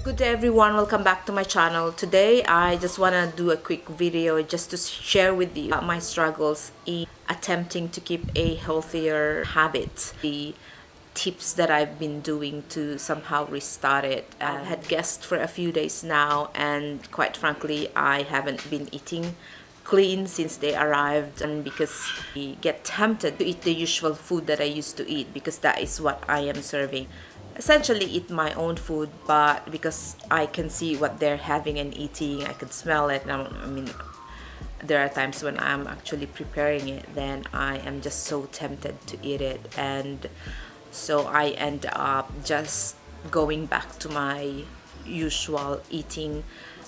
Good day everyone, welcome back to my channel. Today I just want to do a quick video just to share with you my struggles in attempting to keep a healthier habit. The tips that I've been doing to somehow restart it. I've had guests for a few days now, and quite frankly I haven't been eating clean since they arrived, and because I get tempted to eat the usual food that I used to eat because that is what I am serving. Essentially eat my own food, but because I can see what they're having and eating, I can smell it. I mean, there are times when I'm actually preparing it, then I am just so tempted to eat it, and so I end up just going back to my usual eating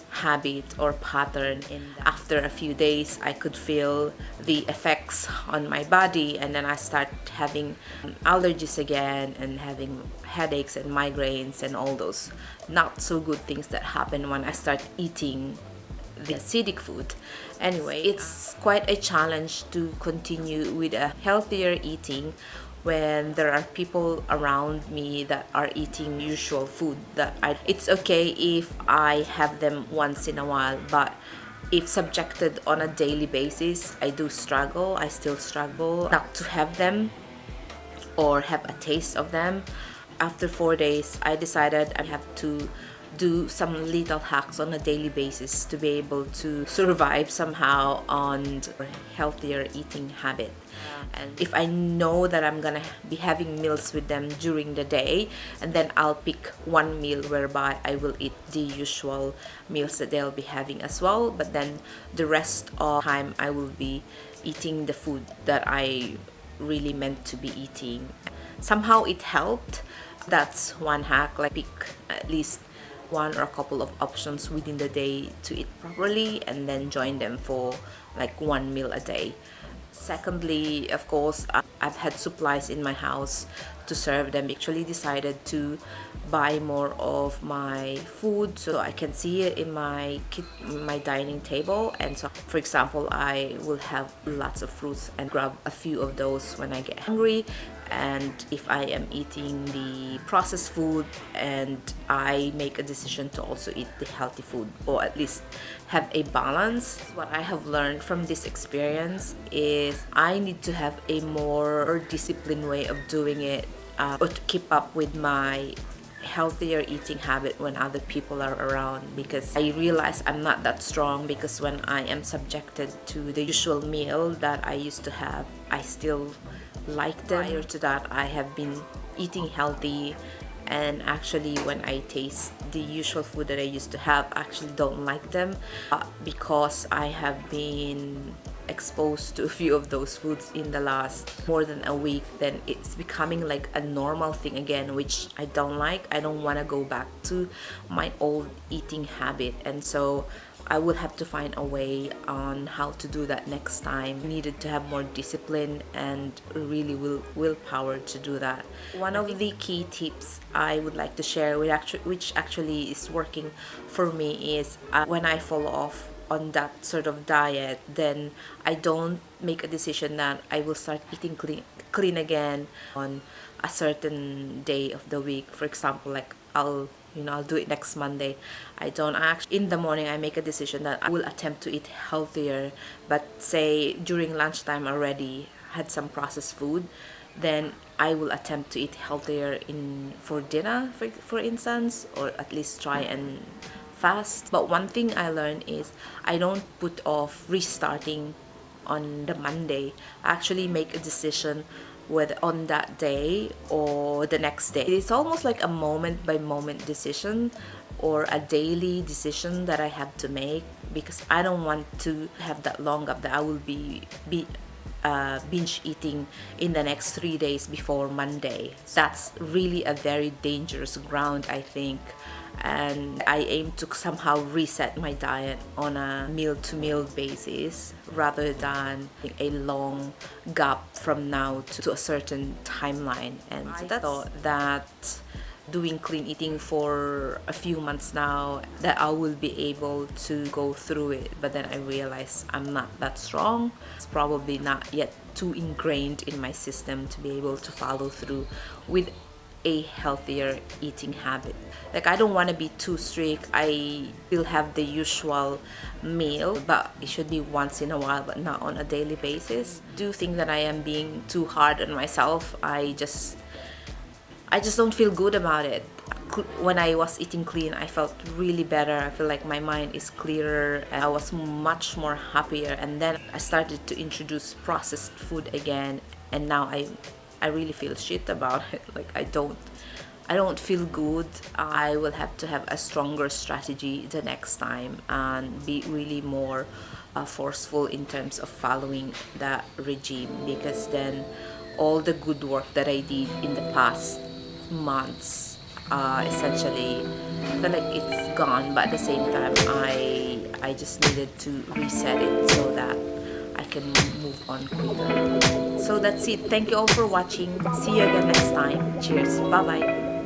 habit or pattern. And after a few days I could feel the effects on my body, and then I start having allergies again and having headaches and migraines and all those not so good things that happen when I start eating the acidic food. Anyway, it's quite a challenge to continue with a healthier eating when there are people around me that are eating usual food it's okay if I have them once in a while, but if subjected on a daily basis, I still struggle not to have them or have a taste of them. After 4 days I decided I have to do some little hacks on a daily basis to be able to survive somehow on a healthier eating habit. And if I know that I'm gonna be having meals with them during the day, and then I'll pick one meal whereby I will eat the usual meals that they'll be having as well, but then the rest of the time I will be eating the food that I really meant to be eating. Somehow it helped. That's one hack, like pick at least one or a couple of options within the day to eat properly, and then join them for like one meal a day. Secondly, of course, I've had supplies in my house to serve them. Actually decided to buy more of my food so I can see it in my dining table. And so, for example, I will have lots of fruits and grab a few of those when I get hungry. And if I am eating the processed food, and I make a decision to also eat the healthy food, or at least have a balance. What I have learned from this experience is I need to have a more disciplined way of doing it, or to keep up with my healthier eating habit when other people are around, because I realize I'm not that strong, because when I am subjected to the usual meal that I used to have, I still like them. Prior to that I have been eating healthy, and actually when I taste the usual food that I used to have, I actually don't like them, because I have been exposed to a few of those foods in the last more than a week. Then it's becoming like a normal thing again, which I don't like. I don't want to go back to my old eating habit, and so I will have to find a way on how to do that next time. I needed to have more discipline and really willpower to do that. One of the key tips I would like to share, which actually is working for me, is when I fall off on that sort of diet, then I don't make a decision that I will start eating clean again on a certain day of the week. For example, like I'll do it next Monday. I don't actually, in the morning I make a decision that I will attempt to eat healthier, but say during lunchtime already had some processed food, then I will attempt to eat healthier for dinner, for instance, or at least try and fast. But one thing I learned is I don't put off restarting on the Monday. I actually make a decision whether on that day or the next day. It's almost like a moment by moment decision, or a daily decision that I have to make, because I don't want to have that long gap that I will be binge eating in the next 3 days before Monday. That's really a very dangerous ground, I think. And I aim to somehow reset my diet on a meal-to-meal basis, rather than a long gap from now to a certain timeline. And I thought that doing clean eating for a few months now, that I will be able to go through it, but then I realized I'm not that strong. It's probably not yet too ingrained in my system to be able to follow through with a healthier eating habit. Like, I don't want to be too strict. I still have the usual meal, but it should be once in a while, but not on a daily basis. Do think that I am being too hard on myself. I just don't feel good about it. When I was eating clean, I felt really better. I feel like my mind is clearer and I was much more happier. And then I started to introduce processed food again, and now I really feel shit about it. Like, I don't feel good. I will have to have a stronger strategy the next time and be really more forceful in terms of following the regime, because then all the good work that I did in the past months, essentially, I feel like it's gone. But at the same time, I just needed to reset it so that I can move on quicker. So that's it. Thank you all for watching. See you again next time. Cheers. Bye bye.